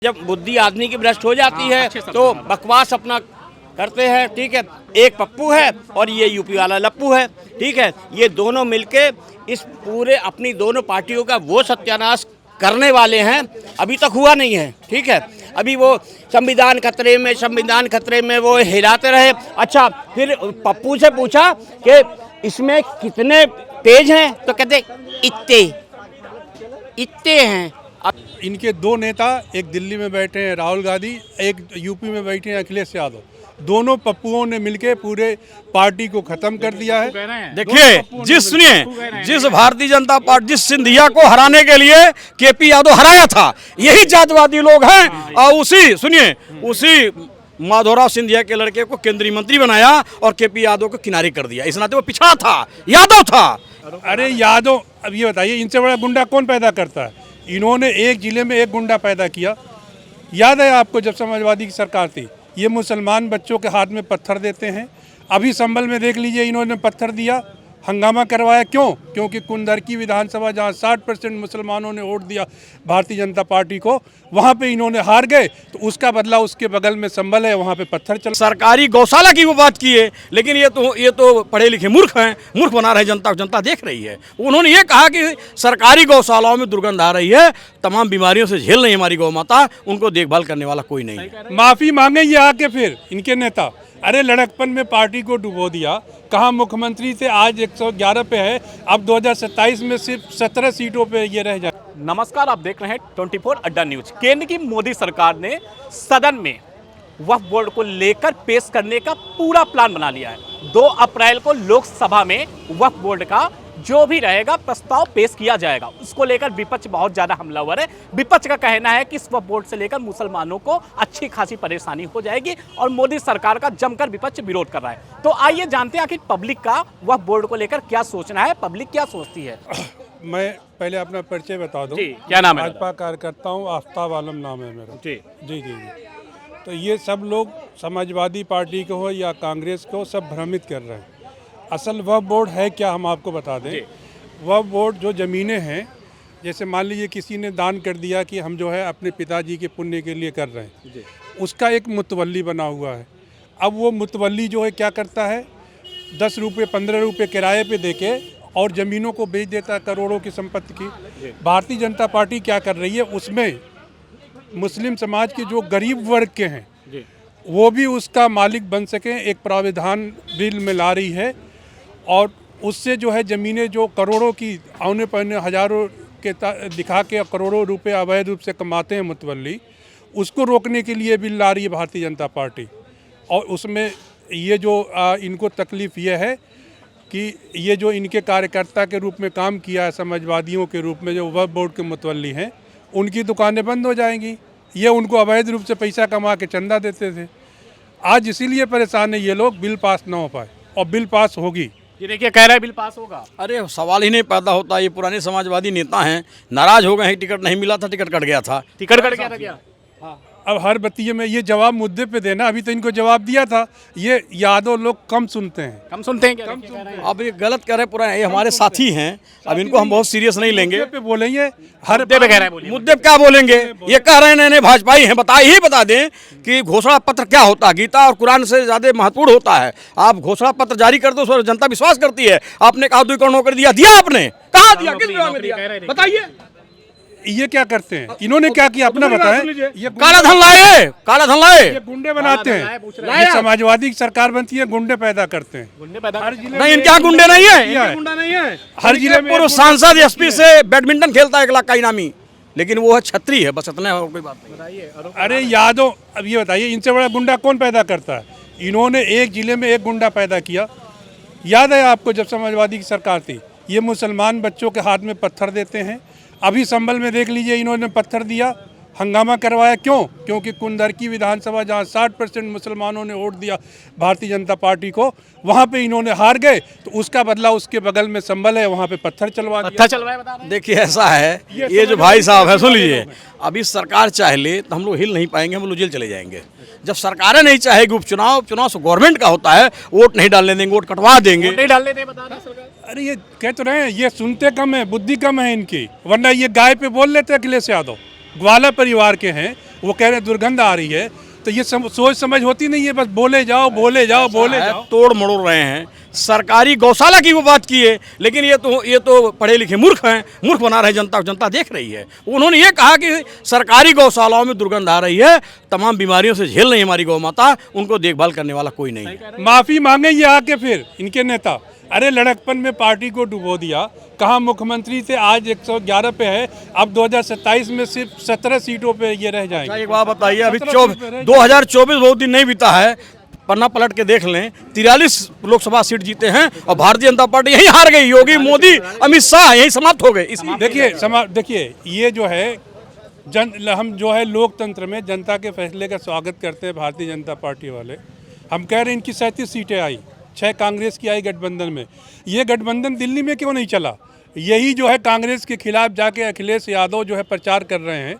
जब बुद्धि आदमी की भ्रष्ट हो जाती है तो बकवास अपना करते हैं। ठीक है, एक पप्पू है और ये यूपी वाला लप्पू है। ठीक है, ये दोनों मिलके इस पूरे अपनी दोनों पार्टियों का वो सत्यानाश करने वाले हैं। अभी तक हुआ नहीं है। ठीक है, अभी वो संविधान खतरे में वो हिलाते रहे। अच्छा, फिर पप्पू से पूछा कि इसमें कितने पेज हैं, तो कहते इतने हैं। इनके दो नेता, एक दिल्ली में बैठे हैं राहुल गांधी, एक यूपी में बैठे हैं अखिलेश यादव। दोनों पप्पुओं ने मिलकर पूरे पार्टी को खत्म कर दिया है। देखिए, जिस भारतीय जनता पार्टी, जिस सिंधिया को हराने के लिए केपी यादव हराया था, यही जातवादी लोग हैं। और उसी माधवराव सिंधिया के लड़के को केंद्रीय मंत्री बनाया और केपी यादव को किनारे कर दिया। इस नाते वो पिछड़ा था, यादव था। अरे यादव, अब ये बताइए, इनसे बड़ा गुंडा कौन पैदा करता है? इन्होंने एक जिले में एक गुंडा पैदा किया। याद है आपको, जब समाजवादी की सरकार थी, ये मुसलमान बच्चों के हाथ में पत्थर देते हैं। अभी संभल में देख लीजिए, इन्होंने पत्थर दिया, हंगामा करवाया। क्यों? क्योंकि कुंदरकी विधानसभा, जहां 60% मुसलमानों ने वोट दिया भारतीय जनता पार्टी को, वहां पे इन्होंने हार गए, तो उसका बदला उसके बगल में संभल है, वहां पे पत्थर चल। सरकारी गौशाला की वो बात की है, लेकिन ये तो पढ़े लिखे मूर्ख हैं, मूर्ख बना रहे जनता। जनता देख रही है। उन्होंने ये कहा कि सरकारी गौशालाओं में दुर्गंध आ रही है, तमाम बीमारियों से झेल रही हमारी गौ माता, उनको देखभाल करने वाला कोई नहीं है। माफी मांगे ये आके फिर इनके नेता। अरे लड़कपन में पार्टी को डुबो दिया। कहाँ मुख्यमंत्री थे, आज 111 पे है, अब 2027 में सिर्फ 17 सीटों पे ये रह जाए। नमस्कार, आप देख रहे हैं 24 अड्डा न्यूज। केंद्र की मोदी सरकार ने सदन में वक्फ बोर्ड को लेकर पेश करने का पूरा प्लान बना लिया है। 2 अप्रैल को लोकसभा में वक्फ बोर्ड का जो भी रहेगा प्रस्ताव पेश किया जाएगा। उसको लेकर विपक्ष बहुत ज्यादा हमलावर है। विपक्ष का कहना है कि इस वक्फ बोर्ड से लेकर मुसलमानों को अच्छी खासी परेशानी हो जाएगी और मोदी सरकार का जमकर विपक्ष विरोध कर रहा है। तो आइए जानते हैं कि पब्लिक का वक्फ बोर्ड को लेकर क्या सोचना है, पब्लिक क्या सोचती है। मैं पहले अपना परिचय बता दूं। जी, क्या नाम है? भाजपा कार्यकर्ता हूं, आफ्ताब आलम नाम है मेरा। जी जी जी जी। तो ये सब लोग समाजवादी पार्टी को हो या कांग्रेस को, सब भ्रमित कर रहे हैं। असल वक्फ बोर्ड है क्या, हम आपको बता दें। वक्फ बोर्ड जो ज़मीनें हैं, जैसे मान लीजिए किसी ने दान कर दिया कि हम जो है अपने पिताजी के पुण्य के लिए कर रहे हैं, उसका एक मुतवल्ली बना हुआ है। अब वो मुतवल्ली जो है क्या करता है, 10 रुपये 15 रुपये किराए पे देके और ज़मीनों को बेच देता है, करोड़ों की संपत्ति की। भारतीय जनता पार्टी क्या कर रही है, उसमें मुस्लिम समाज के जो गरीब वर्ग के हैं वो भी उसका मालिक बन सकें, एक प्राविधान बिल में ला रही है। और उससे जो है ज़मीनें जो करोड़ों की औने पौने हज़ारों के दिखा के करोड़ों रुपए अवैध रूप से कमाते हैं मुतवल्ली, उसको रोकने के लिए बिल ला रही है भारतीय जनता पार्टी। और उसमें ये जो इनको तकलीफ़ ये है कि ये जो इनके कार्यकर्ता के रूप में काम किया है, समाजवादियों के रूप में जो वक्फ बोर्ड के मुतवल्ली हैं, उनकी दुकानें बंद हो जाएंगी। ये उनको अवैध रूप से पैसा कमा के चंदा देते थे। आज इसीलिए परेशान है ये लोग, बिल पास ना हो पाए, और बिल पास होगी। ये देखिए, कह रहा है बिल पास होगा। अरे सवाल ही नहीं पैदा होता। ये पुराने समाजवादी नेता हैं, नाराज हो गए हैं, टिकट नहीं मिला था, टिकट कट गया था। टिकट कट गया था क्या? हाँ। अब हर बत्तीये में ये जवाब मुद्दे पे देना, अभी तो इनको जवाब दिया था। ये यादव लोग कम सुनते हैं। कम सुनते हैं क्या? अब ये गलत कर रहे पुराने, ये हमारे साथी हैं, अब इनको हम बहुत सीरियस नहीं लेंगे। मुद्दे पे बोलेंगे, हर मुद्दे पे कह रहे हैं, बोलिए। मुद्दे पे क्या बोलेंगे? ये कह रहे हैं नहीं भाजपाई हैं, बता दें कि घोषणा पत्र क्या होता है। गीता और कुरान से ज़्यादा महत्वपूर्ण होता है। आप घोषणा पत्र जारी कर दो, उस पर जनता विश्वास करती है। आपने कहा 2 करोड़ नौकरी दिया आपने, कहाँ दिया, किस विभाग में दिया, बताइए। ये क्या करते हैं, इन्होंने क्या किया अपना बताएं। ये काला धन लाए, ये गुंडे बनाते हैं। ये समाजवादी की सरकार बनती है, गुंडे पैदा करते हैं। नहीं, इनके यहाँ गुंडे नहीं है। हर जिले में पूर्व सांसद एसपी से बैडमिंटन खेलता है 1 लाख का इनामी, लेकिन वो है छत्री है, बस इतना है, कोई बात नहीं। अरे यादव, अब ये बताइए, इनसे बड़ा गुंडा कौन पैदा करता है? इन्होंने एक जिले में एक गुंडा पैदा किया। याद है आपको, जब समाजवादी की सरकार थी, ये मुसलमान बच्चों के हाथ में पत्थर देते हैं। अभी संभल में देख लीजिए, इन्होंने पत्थर दिया, हंगामा करवाया। क्यों? क्योंकि कुंदरकी विधानसभा, जहां 60% मुसलमानों ने वोट दिया भारतीय जनता पार्टी को, वहां पे इन्होंने हार गए, तो उसका बदला उसके बगल में संभल है, वहां पे पत्थर चलवा दिया। देखिए ऐसा है, ये जो भाई साहब है, सुन लीजिए, अभी सरकार चाहे ले तो हम लोग हिल नहीं पाएंगे, हम लोग जेल चले जाएंगे। जब सरकारें नहीं चाहेगी, उपचुनाव से गवर्नमेंट का होता है, वोट नहीं डालने देंगे, वोट कटवा देंगे। नहीं डालने दें, बता रहा सरकार। अरे ये कह तो रहे हैं, ये सुनते कम है, बुद्धि कम है इनकी। वरना ये गाय पे बोल लेते अखिलेश यादव, ग्वाला परिवार के हैं, वो कह रहे हैं दुर्गंध आ रही है, तो ये सोच समझ होती नहीं है, बस बोले जाओ बोले जाओ बोले जाओ। तोड़ मरोड़ रहे हैं। सरकारी गौशाला की वो बात की है, लेकिन ये तो पढ़े लिखे मूर्ख हैं, मूर्ख बना रहे जनता को, जनता देख रही है। उन्होंने ये कहा कि सरकारी गौशालाओं में दुर्गंध आ रही है, तमाम बीमारियों से झेल रही हमारी गौ माता, उनको देखभाल करने वाला कोई नहीं है। माफी मांगे ये आके फिर इनके नेता, अरे लड़कपन में पार्टी को डुबो दिया, कहाँ मुख्यमंत्री थे, आज 111 पे है, अब 2027 में सिर्फ 17 सीटों पे ये रह जाएंगे। एक बात बताइए, अभी 2024 बहुत दिन नहीं बीता है, पन्ना पलट के देख लें, 43 लोकसभा सीट जीते हैं और भारतीय जनता पार्टी यही हार गई। योगी, मोदी, अमित शाह यही समाप्त हो गए। देखिए ये जो है हम जो है लोकतंत्र में जनता के फैसले का स्वागत करते हैं भारतीय जनता पार्टी वाले। हम कह रहे हैं इनकी 37 सीटें आई, 6 कांग्रेस की आई गठबंधन में। ये गठबंधन दिल्ली में क्यों नहीं चला? यही जो है कांग्रेस के खिलाफ जाके अखिलेश यादव जो है प्रचार कर रहे हैं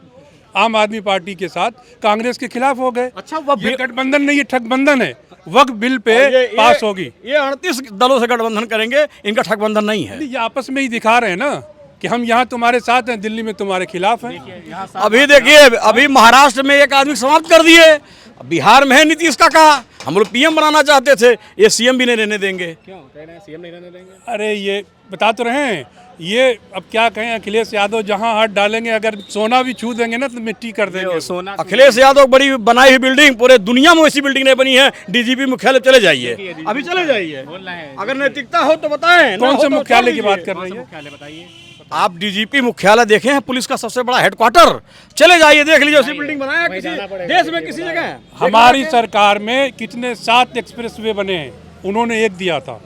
आम आदमी पार्टी के साथ, कांग्रेस के खिलाफ हो गए। अच्छा, वो ये गठबंधन नहीं, ये ठगबंधन है। वक्फ बिल पे पास होगी, ये 38 दलों से गठबंधन करेंगे, इनका ठगबंधन नहीं है। ये आपस में ही दिखा रहे हैं ना कि हम यहाँ तुम्हारे साथ हैं, दिल्ली में तुम्हारे खिलाफ हैं। अभी देखिए, अभी महाराष्ट्र में एक आदमी समाप्त कर दिए, बिहार में है नीतीश काका, हम लोग पीएम बनाना चाहते थे, ये सीएम भी नहीं रहने देंगे। क्यों कह रहे हैं सीएम नहीं रहने देंगे? अरे ये बता तो रहे हैं, ये अब क्या कहें, अखिलेश यादव जहां हाथ डालेंगे, अगर सोना भी छू देंगे ना तो मिट्टी कर देंगे। सोना अखिलेश यादव बड़ी बनाई हुई बिल्डिंग, पूरे दुनिया में वैसी बिल्डिंग नहीं बनी है। डीजीपी मुख्यालय चले जाइए, अभी चले जाइए, अगर नैतिकता हो तो बताएं। कौन से मुख्यालय की बात कर रही है? मुख्यालय बताइए। आप डीजीपी मुख्यालय देखे हैं, पुलिस का सबसे बड़ा हेडक्वार्टर, चले जाइए, देख लीजिए, उसी बिल्डिंग बनाया किसी देश में किसी जगह। हमारी सरकार में कितने 7 एक्सप्रेसवे बने हैं, उन्होंने एक दिया था।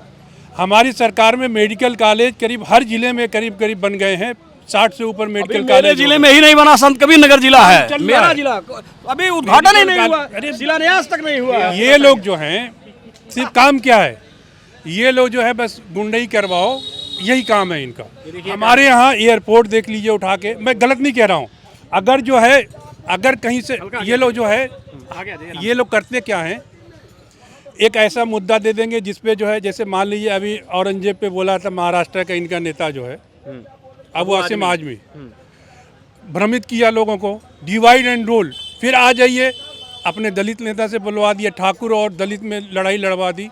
हमारी सरकार में मेडिकल कॉलेज करीब हर जिले में करीब करीब बन गए हैं, 60 से ऊपर मेडिकल कॉलेज जिले में ही नहीं बना, संत कबीर नगर जिला है चल रहा मेरा है। जिला, अभी उद्घाटन ही नहीं हुआ, शिलान्यास तक नहीं हुआ। ये लोग जो हैं सिर्फ काम क्या है, ये लोग जो है बस गुंडई करवाओ, यही काम है इनका। हमारे यहाँ एयरपोर्ट देख लीजिए उठा के, मैं गलत नहीं कह रहा हूँ, अगर जो है अगर कहीं से ये लोग जो है ये लोग करते क्या हैं, एक ऐसा मुद्दा दे देंगे जिसपे जो है, जैसे मान लीजिए अभी औरंगजेब पे बोला था महाराष्ट्र का इनका नेता जो है अबू आसिम आजमी, भ्रमित किया लोगों को, डिवाइड एंड रूल। फिर आ जाइए अपने दलित नेता से बुलवा दिया, ठाकुर और दलित में लड़ाई लड़वा दी।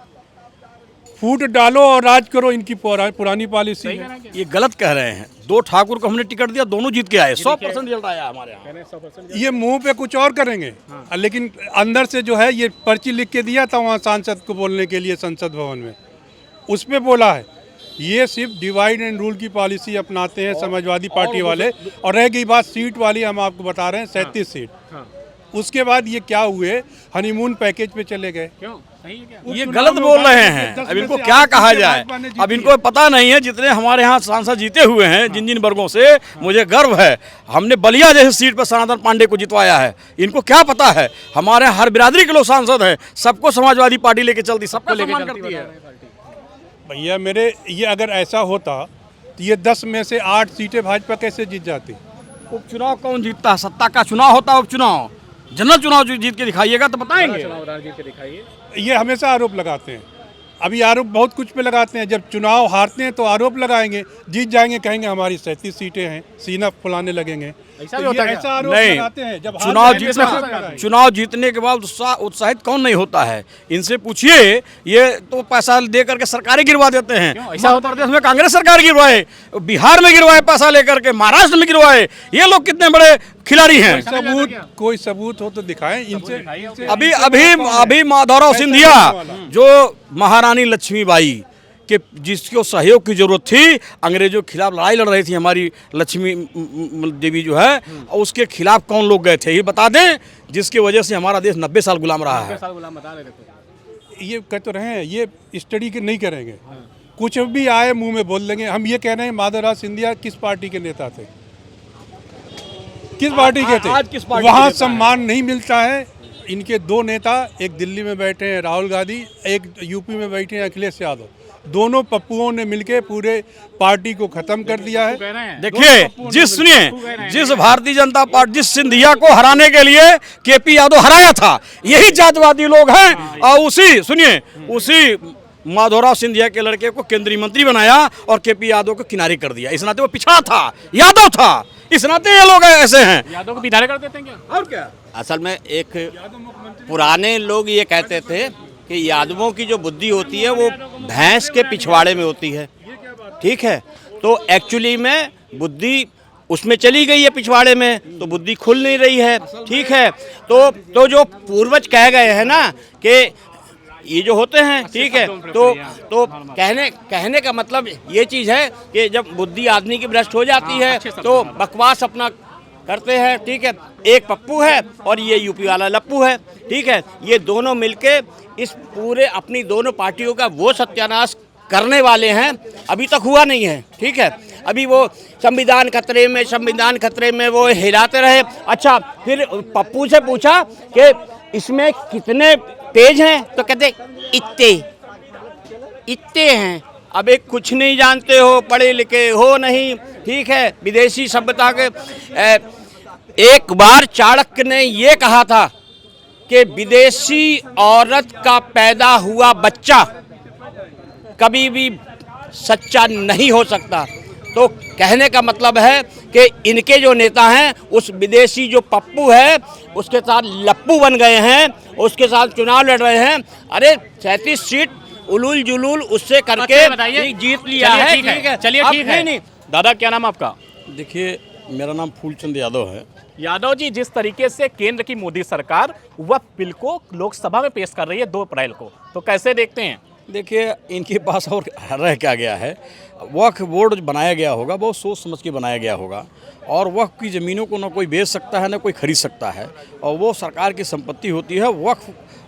फूट डालो और राज करो, इनकी पुरानी पॉलिसी है। ये गलत कह रहे हैं, 2 ठाकुर को हमने टिकट दिया, दोनों जीत के आए, 100% रिजल्ट आया हमारे यहाँ। ये मुंह पे कुछ और करेंगे, लेकिन अंदर से जो है ये पर्ची लिख के दिया था वहाँ सांसद को बोलने के लिए संसद भवन में, उस पे बोला है। ये सिर्फ डिवाइड एंड रूल की पॉलिसी अपनाते हैं समाजवादी पार्टी वाले। और रह गई बात सीट वाली, हम आपको बता रहे हैं 37 सीट। उसके बाद ये क्या हुए, हनीमून पैकेज पे चले गए। क्यों? ये गलत बोल रहे हैं, अब इनको क्या कहा जाए, अब इनको पता नहीं है। जितने हमारे यहाँ सांसद जीते हुए हैं जिन जिन वर्गों से, मुझे गर्व है, हमने बलिया जैसी सीट पर सनातन पांडे को जितवाया है। इनको क्या पता है, हमारे हर बिरादरी के लोग सांसद हैं, सबको समाजवादी पार्टी लेके चलती, सबको सम्मान करती है। भैया मेरे, ये अगर ऐसा होता तो ये 10 में से 8 सीटें भाजपा कैसे जीत जाती? उपचुनाव कौन जीतता है? सत्ता का चुनाव होता है, उपचुनाव। जनरल चुनाव जीत के दिखाइएगा तो बताएंगे। जीत के दिखाइए। ये हमेशा आरोप लगाते हैं, अभी आरोप बहुत कुछ पे लगाते हैं। जब चुनाव हारते हैं तो आरोप लगाएंगे, जीत जाएंगे कहेंगे हमारी 37 सीटें हैं, सीना फुलाने लगेंगे। ऐसा भी होता है? ऐसा आरोप नहीं, लगाते हैं। जब चुनाव जीतने के बाद उत्साहित कौन नहीं होता है? इनसे पूछिए, ये तो पैसा दे करके सरकारें गिरवा देते हैं। ऐसा उत्तर प्रदेश में कांग्रेस सरकार गिरवाए, बिहार में गिरवाए पैसा लेकर के, महाराष्ट्र में गिरवाए। ये लोग कितने बड़े खिलाड़ी हैं। कोई सबूत हो तो दिखाएं इनसे। अभी माधवराव सिंधिया, जो महारानी लक्ष्मीबाई कि जिसको सहयोग की जरूरत थी, अंग्रेजों के खिलाफ लड़ाई लड़ रही थी हमारी लक्ष्मी देवी जो है, उसके खिलाफ कौन लोग गए थे ये बता दें, जिसकी वजह से हमारा देश 90 साल गुलाम रहा है। ये कह तो रहे हैं, ये स्टडी के नहीं करेंगे, कुछ भी आए मुंह में बोल देंगे। हम ये कह रहे हैं माधवराव सिंधिया किस पार्टी के नेता थे, किस पार्टी के थे? वहाँ सम्मान नहीं मिलता है। इनके 2 नेता, एक दिल्ली में बैठे हैं राहुल गांधी, एक यूपी में बैठे हैं अखिलेश यादव। दोनों पप्पुओं ने मिलके पूरे पार्टी को खत्म कर दिया है। देखिए, जिस भारतीय जनता पार्टी, जिस सिंधिया को हराने के लिए केपी यादव हराया था, यही जातवादी लोग हैं। और उसी माधवराव सिंधिया के लड़के को केंद्रीय मंत्री बनाया और केपी यादव को किनारे कर दिया। इस नाते वो पिछड़ा था, यादव था, इस नाते ये लोग ऐसे हैं। यादव को विधायक कर देते हैं क्या? और क्या, असल में एक पुराने लोग ये कहते थे कि यादवों की जो बुद्धि होती है वो भैंस के पिछवाड़े में होती है, ठीक है। तो एक्चुअली में बुद्धि उसमें चली गई है पिछवाड़े में, तो बुद्धि खुल नहीं रही है, ठीक है। तो जो पूर्वज कह गए हैं ना कि ये जो होते हैं, ठीक है, तो कहने का मतलब ये चीज़ है कि जब बुद्धि आदमी की भ्रष्ट हो जाती है तो बकवास अपना करते हैं, ठीक है। एक पप्पू है और ये यूपी वाला लप्पू है, ठीक है। ये दोनों मिलके इस पूरे अपनी दोनों पार्टियों का वो सत्यानाश करने वाले हैं। अभी तक हुआ नहीं है, ठीक है। अभी वो संविधान खतरे में वो हिलाते रहे। अच्छा, फिर पप्पू से पूछा कि इसमें कितने पेज हैं, तो कहते इतने हैं। अब एक कुछ नहीं जानते हो, पढ़े लिखे हो नहीं, ठीक है। विदेशी सभ्यता के एक बार चाणक्य ने ये कहा था कि विदेशी औरत का पैदा हुआ बच्चा कभी भी सच्चा नहीं हो सकता। तो कहने का मतलब है कि इनके जो नेता हैं उस विदेशी जो पप्पू है उसके साथ लप्पू बन गए हैं, उसके साथ चुनाव लड़ रहे हैं। अरे 37 सीट उलूल जुलूल उससे करके जीत लिया है, ठीक है। चलिए ठीक है। नहीं दादा, क्या नाम आपका? देखिए, मेरा नाम फूलचंद यादव है। यादव जी, जिस तरीके से केंद्र की मोदी सरकार वह बिल को लोकसभा में पेश कर रही है 2 अप्रैल को, तो कैसे देखते हैं? देखिए, इनके पास और रह क्या गया है। वक्फ बोर्ड बनाया गया होगा, बहुत सोच समझ के बनाया गया होगा, और वक्फ की ज़मीनों को ना कोई बेच सकता है ना कोई खरीद सकता है, और वो सरकार की संपत्ति होती है।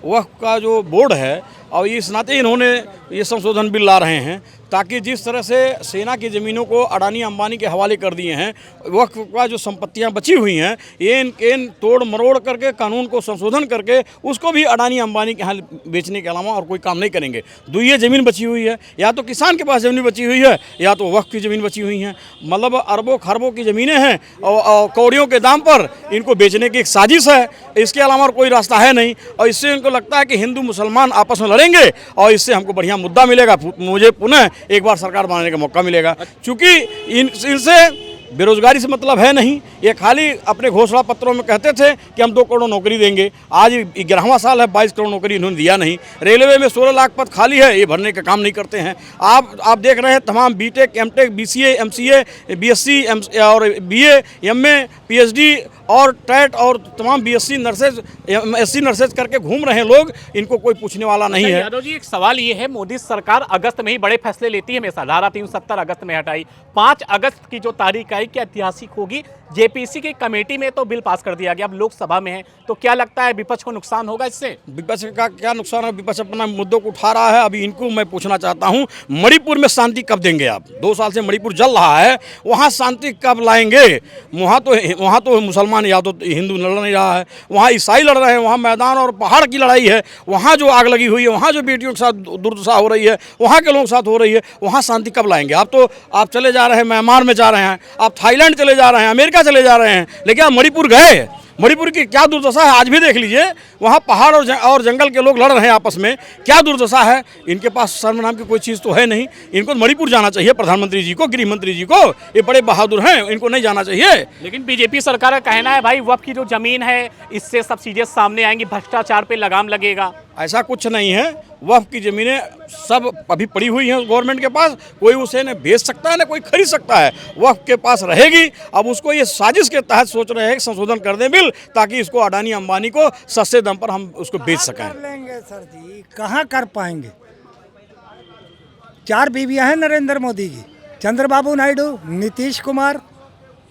वक्फ का जो बोर्ड है, और इस नाते इन्होंने ये संशोधन बिल ला रहे हैं ताकि जिस तरह से सेना की ज़मीनों को अडानी अंबानी के हवाले कर दिए हैं, वक्फ का जो संपत्तियां बची हुई हैं ये इन तोड़ मरोड़ करके कानून को संशोधन करके उसको भी अडानी अंबानी के यहाँ बेचने के अलावा और कोई काम नहीं करेंगे। ये ज़मीन बची हुई है, या तो किसान के पास ज़मीन बची हुई है या तो वक्फ की ज़मीन बची हुई है। मतलब अरबों खरबों की ज़मीनें हैं और कौड़ियों के दाम पर इनको बेचने की एक साजिश है। इसके अलावा और कोई रास्ता है नहीं, और इससे इनको लगता है कि हिंदू मुसलमान आपस में लड़ेंगे और इससे हमको बढ़िया मुद्दा मिलेगा, मुझे पुनः एक बार सरकार बनाने का मौका मिलेगा। क्योंकि इनसे बेरोजगारी से मतलब है नहीं। ये खाली अपने घोषणा पत्रों में कहते थे कि हम 2 करोड़ नौकरी देंगे। आज 11वां साल है, 22 करोड़ नौकरी इन्होंने दिया नहीं। रेलवे में 16 लाख पद खाली है, ये भरने का काम नहीं करते हैं। आप देख रहे हैं तमाम BTech, MTech, BCA, MCA, BSc और बीए, एमए, पीएचडी और टेट और तमाम बीएससी नर्सेज, एससी नर्सेज करके घूम रहे हैं लोग, इनको कोई पूछने वाला नहीं है। यादव जी, एक सवाल ये है, मोदी सरकार अगस्त में ही बड़े फैसले लेती है हमेशा। धारा 370 अगस्त में हटाई, 5 अगस्त की जो तारीख आई क्या ऐतिहासिक होगी। जेपीसी की कमेटी में तो बिल पास कर दिया गया, अब लोकसभा में है, तो क्या लगता है विपक्ष को नुकसान होगा इससे? विपक्ष का क्या नुकसान है? विपक्ष अपना मुद्दों को उठा रहा है। अभी इनको मैं पूछना चाहता हूं, मणिपुर में शांति कब देंगे आप? 2 साल से मणिपुर जल रहा है, वहां शांति कब लाएंगे? वहां तो मुसलमान या तो हिंदू लड़ नहीं रहा है, वहाँ ईसाई लड़ रहे हैं, वहाँ मैदान और पहाड़ की लड़ाई है, वहाँ जो आग लगी हुई है, वहाँ जो बेटियों के साथ दुर्दशा हो रही है, वहाँ के लोगों के साथ हो रही है, वहाँ शांति कब लाएंगे? आप चले जा रहे हैं, म्यांमार में जा रहे हैं, आप थाईलैंड चले जा रहे हैं, अमेरिका चले जा रहे हैं, लेकिन आप मणिपुर गए? मणिपुर की क्या दुर्दशा है आज भी देख लीजिए। वहाँ पहाड़ और जंगल के लोग लड़ रहे हैं आपस में, क्या दुर्दशा है। इनके पास शर्म नाम की कोई चीज़ तो है नहीं। इनको मणिपुर जाना चाहिए, प्रधानमंत्री जी को, गृह मंत्री जी को, ये बड़े बहादुर हैं, इनको नहीं जाना चाहिए। लेकिन बीजेपी सरकार का कहना है भाई वक्फ की जो जमीन है इससे सब चीजें सामने आएंगी, भ्रष्टाचार पे लगाम लगेगा। ऐसा कुछ नहीं है। वक्फ की ज़मीनें सब अभी पड़ी हुई हैं गवर्नमेंट के पास, कोई उसे न बेच सकता है न कोई खरीद सकता है, वक्फ के पास रहेगी। अब उसको ये साजिश के तहत सोच रहे हैं कि संशोधन कर दें बिल, ताकि इसको अडानी अंबानी को सस्ते दाम पर हम उसको बेच सकें। कर लेंगे सर जी, कहाँ कर पाएंगे? 4 बीवियां हैं नरेंद्र मोदी की, चंद्रबाबू नायडू, नीतीश कुमार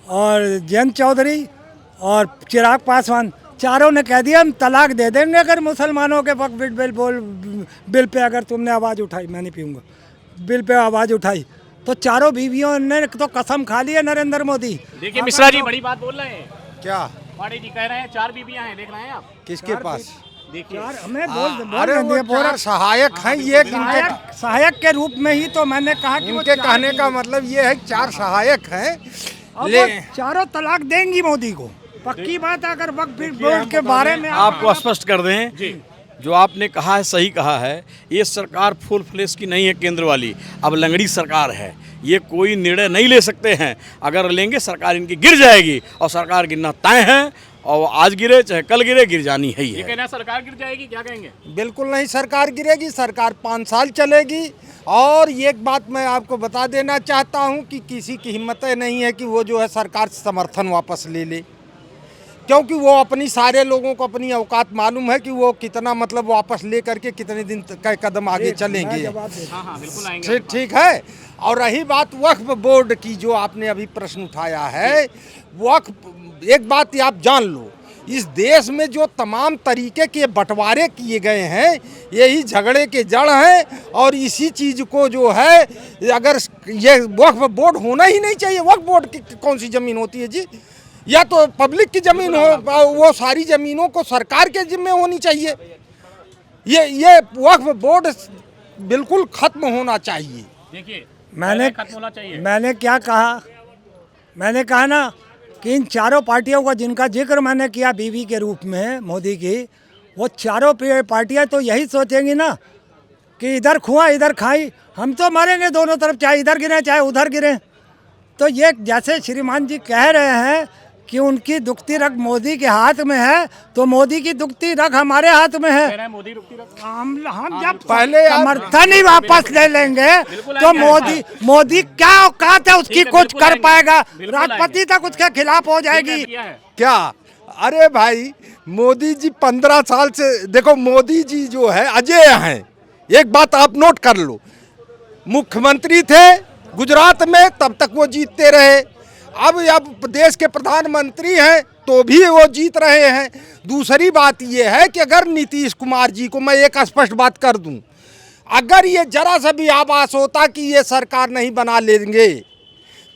और जयंत चौधरी और चिराग पासवान, चारों ने कह दिया हम तलाक दे देंगे अगर मुसलमानों के वक्फ बिल पे अगर तुमने आवाज़ उठाई, मैं नहीं पीऊँगा, बिल पे आवाज़ उठाई। तो चारों बीवियों ने तो कसम खा ली है नरेंद्र मोदी। देखिए मिश्रा जी बड़ी बात बोल रहे हैं। क्या पाड़े जी कह रहे हैं 4 बीवियां हैं, देख रहे हैं आप? किसके पास? देखिए अरे वो 4 सहायक हैं, ये सहायक के रूप में ही तो मैंने कहा कि उनके कहने का मतलब ये है 4 सहायक हैं। चारों तलाक देंगी मोदी को, पक्की बात। अगर वक्फ बोर्ड के बारे में आपको स्पष्ट कर दें जो आपने कहा है सही कहा है। ये सरकार फुल फ्लेश की नहीं है केंद्र वाली, अब लंगड़ी सरकार है। ये कोई निर्णय नहीं ले सकते हैं, अगर लेंगे सरकार इनकी गिर जाएगी और सरकार गिरना तय है, और आज गिरे चाहे कल गिरे गिर जानी है ही ये है। कहना सरकार गिर जाएगी, क्या कहेंगे? बिल्कुल नहीं, सरकार गिरेगी, सरकार 5 साल चलेगी। और एक बात मैं आपको बता देना चाहता हूं कि किसी की हिम्मत नहीं है कि वो जो है सरकार से समर्थन वापस ले ले, क्योंकि वो अपनी सारे लोगों को अपनी औकात मालूम है कि वो कितना मतलब वापस ले करके कितने दिन का कदम आगे चलेंगे। हाँ बिल्कुल आएंगे। ठीक है। और रही बात वक्फ बोर्ड की, जो आपने अभी प्रश्न उठाया है, वक्फ, एक बात आप जान लो, इस देश में जो तमाम तरीके के बंटवारे किए गए हैं यही झगड़े के जड़ हैं। और इसी चीज़ को जो है, अगर ये वक्फ बोर्ड होना ही नहीं चाहिए। वक्फ बोर्ड की कौन सी ज़मीन होती है जी? या तो पब्लिक की ज़मीन हो, वो सारी ज़मीनों को सरकार के जिम्मे होनी चाहिए। ये वक्फ बोर्ड बिल्कुल ख़त्म होना चाहिए। देखिए मैंने होना चाहिए। मैंने क्या कहा, मैंने कहा ना कि इन चारों पार्टियों का जिनका जिक्र मैंने किया बीवी के रूप में मोदी की, वो चारों पार्टियां तो यही सोचेंगी ना कि इधर खुआ इधर खाई, हम तो मरेंगे दोनों तरफ, चाहे इधर गिरे चाहे उधर गिरे। तो ये जैसे श्रीमान जी कह रहे हैं कि उनकी दुखती रग मोदी के हाथ में है, तो मोदी की दुखती रग हमारे हाथ में है। मोदी रुकती रख। हम जब पहले समर्थन ही वापस ले लेंगे तो मोदी क्या औकात है उसकी, कुछ कर पाएगा? राष्ट्रपति तक उसके खिलाफ हो जाएगी। क्या? अरे भाई, मोदी जी 15 साल से, देखो मोदी जी जो है अजय हैं। एक बात आप नोट कर लो, मुख्यमंत्री थे गुजरात में, तब तक वो जीतते रहे। अब देश के प्रधानमंत्री हैं तो भी वो जीत रहे हैं। दूसरी बात ये है कि अगर नीतीश कुमार जी को, मैं एक स्पष्ट बात कर दूं, अगर ये जरा सा भी आभास होता कि ये सरकार नहीं बना लेंगे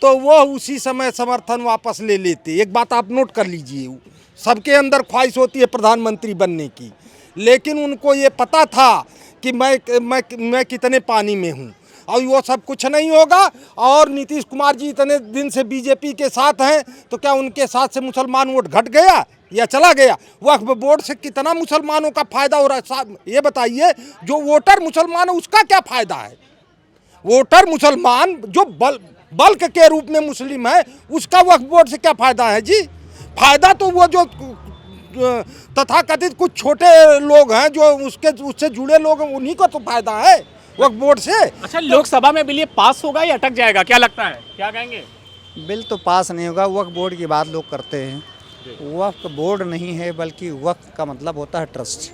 तो वो उसी समय समर्थन वापस ले लेते। एक बात आप नोट कर लीजिए, सबके अंदर ख्वाहिश होती है प्रधानमंत्री बनने की, लेकिन उनको ये पता था कि मैं कितने पानी में हूँ और वो सब कुछ नहीं होगा। और नीतीश कुमार जी इतने दिन से बीजेपी के साथ हैं, तो क्या उनके साथ से मुसलमान वोट घट गया या चला गया? वक्फ बोर्ड से कितना मुसलमानों का फायदा हो रहा है? ये बताइए, जो वोटर मुसलमान है उसका क्या फायदा है? वोटर मुसलमान जो बल्क के रूप में मुस्लिम है, उसका वक्फ बोर्ड से क्या फायदा है जी? फायदा तो वो जो तथाकथित कुछ छोटे लोग हैं, जो उससे जुड़े लोग हैं, उन्हीं को तो फायदा है वक्फ बोर्ड से। अच्छा, लोकसभा में बिल ये पास होगा या अटक जाएगा, क्या लगता है, क्या कहेंगे? बिल तो पास नहीं होगा। वक्फ बोर्ड की बात लोग करते हैं, वक्फ बोर्ड नहीं है, बल्कि वक्फ का मतलब होता है ट्रस्ट,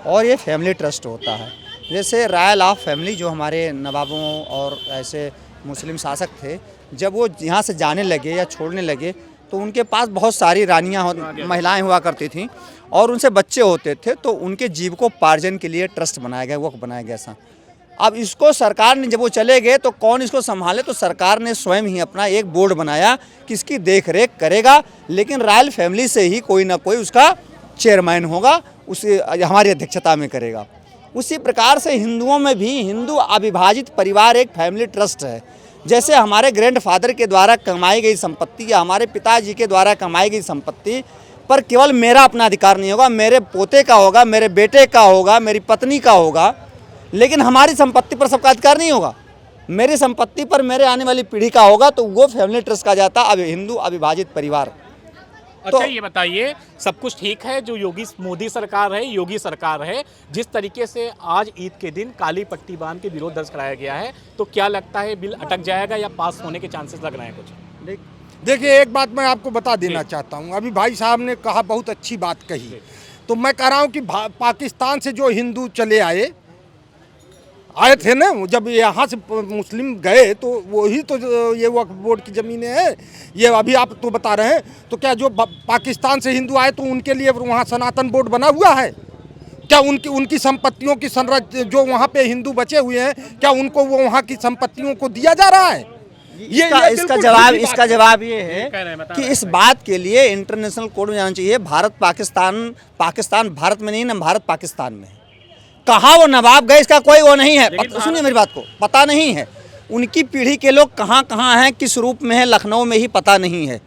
और ये फैमिली ट्रस्ट होता है। जैसे रॉयल ऑफ फैमिली, जो हमारे नवाबों और ऐसे मुस्लिम शासक थे, जब वो यहाँ से जाने लगे या छोड़ने लगे तो उनके पास बहुत सारी रानियाँ महिलाएं हुआ करती थीं और उनसे बच्चे होते थे, तो उनके जीविकोपार्जन के लिए ट्रस्ट बनाया गया, वक्फ बनाया गया ऐसा। अब इसको सरकार ने, जब वो चले गए तो कौन इसको संभाले, तो सरकार ने स्वयं ही अपना एक बोर्ड बनाया कि इसकी देख रेख करेगा, लेकिन रॉयल फैमिली से ही कोई ना कोई उसका चेयरमैन होगा, उसे हमारी अध्यक्षता में करेगा। उसी प्रकार से हिंदुओं में भी हिंदू अविभाजित परिवार एक फैमिली ट्रस्ट है। जैसे हमारे ग्रैंडफादर के द्वारा कमाई गई संपत्ति या हमारे पिताजी के द्वारा कमाई गई संपत्ति पर केवल मेरा अपना अधिकार नहीं होगा, मेरे पोते का होगा, मेरे बेटे का होगा, मेरी पत्नी का होगा, लेकिन हमारी संपत्ति पर सबका अधिकार नहीं होगा। मेरी संपत्ति पर मेरे आने वाली पीढ़ी का होगा, तो वो फैमिली ट्रस्ट कहा जाता है, हिंदू अविभाजित परिवार। अच्छा, ये बताइए, सब कुछ ठीक है, जो मोदी सरकार है, योगी सरकार है, जिस तरीके से आज ईद के दिन काली पट्टी बांध के विरोध दर्ज कराया गया है, तो क्या लगता है बिल अटक जाएगा या पास होने के चांसेस लग रहे हैं कुछ? देखिए, एक बात मैं आपको बता देना चाहता हूँ। अभी भाई साहब ने कहा, बहुत अच्छी बात कही, तो मैं कह रहा हूँ कि पाकिस्तान से जो हिंदू चले आए थे ना, जब यहाँ से मुस्लिम गए तो वही तो ये वक्फ बोर्ड की ज़मीनें हैं। ये अभी आप तो बता रहे हैं, तो क्या जो पाकिस्तान से हिंदू आए तो उनके लिए वहाँ सनातन बोर्ड बना हुआ है? क्या उनकी संपत्तियों की जो वहाँ पे हिंदू बचे हुए हैं, क्या उनको वो वहाँ की संपत्तियों को दिया जा रहा है? इसका जवाब ये है कि इस बात के लिए इंटरनेशनल कोर्ट में जाना चाहिए। पाकिस्तान भारत में नहीं ना, भारत पाकिस्तान में है। कहाँ वो नवाब गए इसका कोई वो नहीं है, सुनिए मेरी बात को, पता नहीं है। उनकी पीढ़ी के लोग कहाँ हैं, किस रूप में है, लखनऊ में ही पता नहीं है,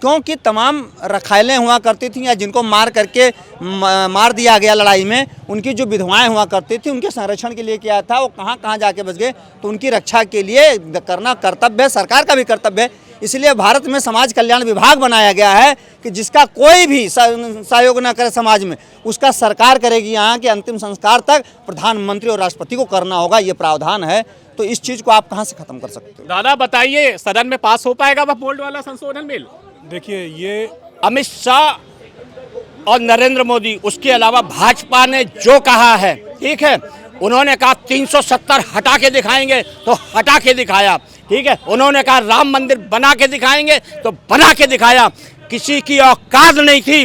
क्योंकि तमाम रखायलें हुआ करती थीं या जिनको मार दिया गया लड़ाई में, उनकी जो विधवाएं हुआ करती थी, उनके संरक्षण के लिए किया था, वो कहाँ कहाँ जाके बच गए, तो उनकी रक्षा के लिए करना कर्तव्य है, सरकार का भी कर्तव्य है। इसलिए भारत में समाज कल्याण विभाग बनाया गया है कि जिसका कोई भी सहयोग न करे समाज में, उसका सरकार करेगी। यहाँ के अंतिम संस्कार तक प्रधानमंत्री और राष्ट्रपति को करना होगा, ये प्रावधान है। तो इस चीज़ को आप कहाँ से ख़त्म कर सकते हो? दादा बताइए, सदन में पास हो पाएगा वक्फ बोर्ड वाला संशोधन बिल? देखिए, ये अमित शाह और नरेंद्र मोदी, उसके अलावा भाजपा ने जो कहा है, ठीक है, उन्होंने कहा 370 हटा के दिखाएंगे तो हटा के दिखाया, ठीक है। उन्होंने कहा राम मंदिर बना के दिखाएंगे तो बना के दिखाया। किसी की औकात नहीं थी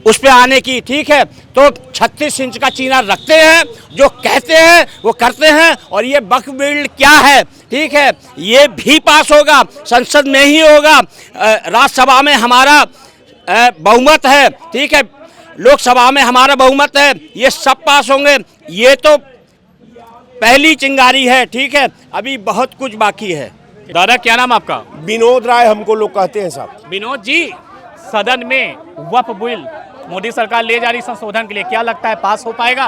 उस पे आने की, ठीक है। तो 36 इंच का चीना रखते हैं, जो कहते हैं वो करते हैं। और ये वक्फ बिल क्या है, ठीक है, ये भी पास होगा, संसद में ही होगा। राज्यसभा में हमारा बहुमत है, ठीक है, लोकसभा में हमारा बहुमत है, ये सब पास होंगे। ये तो पहली चिंगारी है, ठीक है, अभी बहुत कुछ बाकी है। दादा क्या नाम आपका? विनोद राय हमको लोग कहते हैं साहब। विनोद जी, सदन में वक्फ बिल मोदी सरकार ले जा रही संशोधन के लिए, क्या लगता है पास हो पाएगा?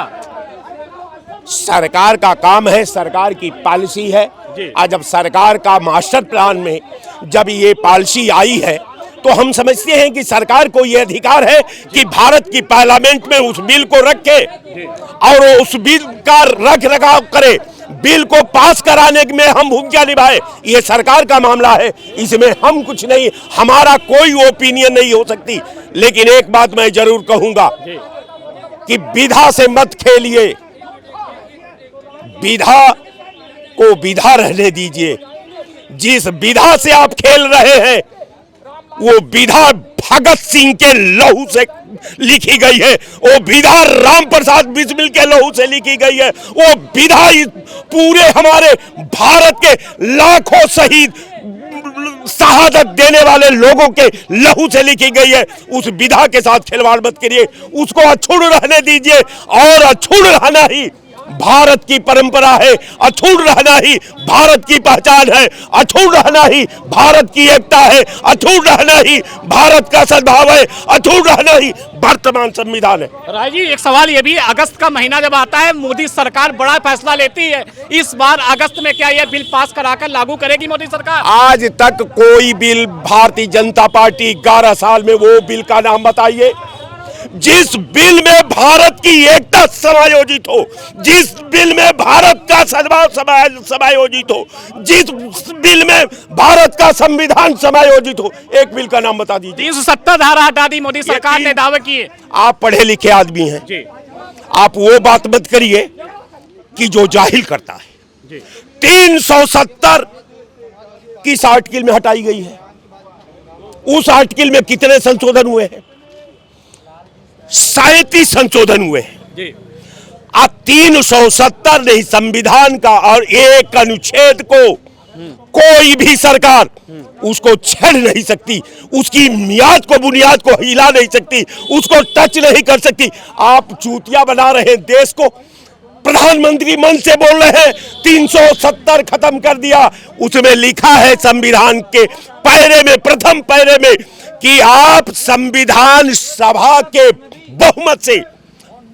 सरकार का काम है, सरकार की पॉलिसी है। आज जब सरकार का मास्टर प्लान में जब ये पॉलिसी आई है तो हम समझते हैं कि सरकार को ये अधिकार है कि भारत की पार्लियामेंट में उस बिल को रखे और उस बिल का रख रखाव करे, बिल को पास कराने में हम भूमिका निभाए। ये सरकार का मामला है, इसमें हम कुछ नहीं, हमारा कोई ओपिनियन नहीं हो सकती। लेकिन एक बात मैं जरूर कहूंगा कि विधा से मत खेलिए, विधा को विधा रहने दीजिए। जिस विधा से आप खेल रहे हैं वो विधा भगत सिंह के लहू से लिखी गई है, वो विधा राम प्रसाद बिस्मिल के लहू से लिखी गई है, वो विधा पूरे हमारे भारत के लाखों शहीद शहादत देने वाले लोगों के लहू से लिखी गई है। उस विधा के साथ खिलवाड़ मत करिए, उसको अछूड़ रहने दीजिए। और अछूड़ रहना ही भारत की परंपरा है, अछूड़ रहना ही भारत की पहचान है, अछूड़ रहना ही भारत की एकता है, अछूड़ रहना ही भारत का सद्भाव है, अछूड़ रहना ही वर्तमान संविधान है। राय जी, एक सवाल ये भी, अगस्त का महीना जब आता है मोदी सरकार बड़ा फैसला लेती है, इस बार अगस्त में क्या यह बिल पास कराकर लागू करेगी मोदी सरकार? आज तक कोई बिल भारतीय जनता पार्टी 11 साल में, वो बिल का नाम बताइए जिस बिल में भारत की एकता समायोजित हो, जिस बिल में भारत का सद्भाव समायोजित हो, जिस बिल में भारत का संविधान समायोजित हो, एक बिल का नाम बता दीजिए। 370 धारा हटा दी मोदी सरकार ने, दावे किए। आप पढ़े लिखे आदमी हैं, आप वो बात मत करिए कि जो जाहिल करता है। 370 किस आर्टिकल में हटाई गई है? उस आर्टिकल में कितने संशोधन हुए हैं? 37 संशोधन हुए हैं। अब 370 नहीं, संविधान का और एक अनुच्छेद को कोई भी सरकार उसको छेड़ नहीं सकती, उसकी मियाद को, बुनियाद को हिला नहीं सकती, उसको टच नहीं कर सकती। आप चूतिया बना रहे हैं देश को, प्रधानमंत्री मन से बोल रहे हैं 370 खत्म कर दिया। उसमें लिखा है संविधान के पैरे में, प्रथम पैरे में, कि आप संविधान सभा के बहुमत से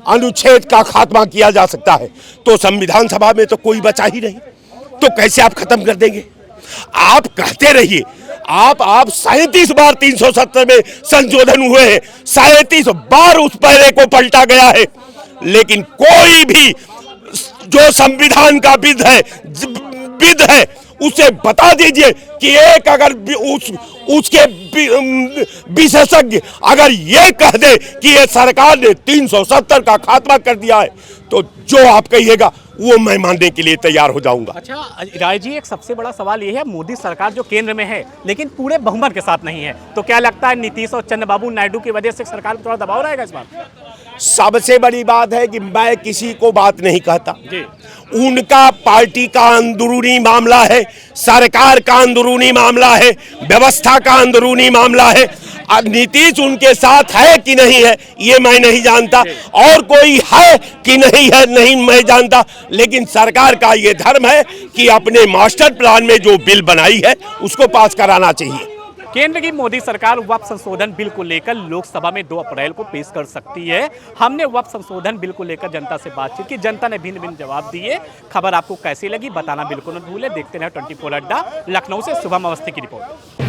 अनुच्छेद का खात्मा किया जा सकता है। तो संविधान सभा में तो कोई बचा ही नहीं, तो कैसे आप खत्म कर देंगे? आप कहते रहिए, आप 37 बार 370 में संशोधन हुए हैं, 37 बार उस पैरे को पलटा गया है, लेकिन कोई भी जो संविधान का विद है उसे बता दीजिए कि एक अगर उसके विशेषज्ञ अगर ये कह दे कि ये सरकार ने 370 का खात्मा कर दिया है, तो जो आप कहिएगा वो मैं मानने के लिए तैयार हो जाऊंगा। अच्छा राय जी, एक सबसे बड़ा सवाल ये है, मोदी सरकार जो केंद्र में है लेकिन पूरे बहुमत के साथ नहीं है, तो क्या लगता है नीतीश और चंद्रबाबू नायडू की वजह से सरकार पर थोड़ा दबाव रहेगा इस बार? सबसे बड़ी बात है कि मैं किसी को बात नहीं कहता, उनका पार्टी का अंदरूनी मामला है, सरकार का अंदरूनी मामला है, व्यवस्था का अंदरूनी मामला है। नीतीश उनके साथ है कि नहीं है ये मैं नहीं जानता, और कोई है कि नहीं है नहीं मैं जानता, लेकिन सरकार का ये धर्म है कि अपने मास्टर प्लान में जो बिल बनाई है उसको पास कराना चाहिए। केंद्र की मोदी सरकार वक्फ संशोधन बिल को लेकर लोकसभा में 2 अप्रैल को पेश कर सकती है। हमने वक्फ संशोधन बिल को लेकर जनता से बातचीत की, जनता ने भिन्न भिन्न जवाब दिए। खबर आपको कैसी लगी बताना बिल्कुल न भूलें। देखते रहे 24 अड्डा। लखनऊ से शुभम अवस्थी की रिपोर्ट।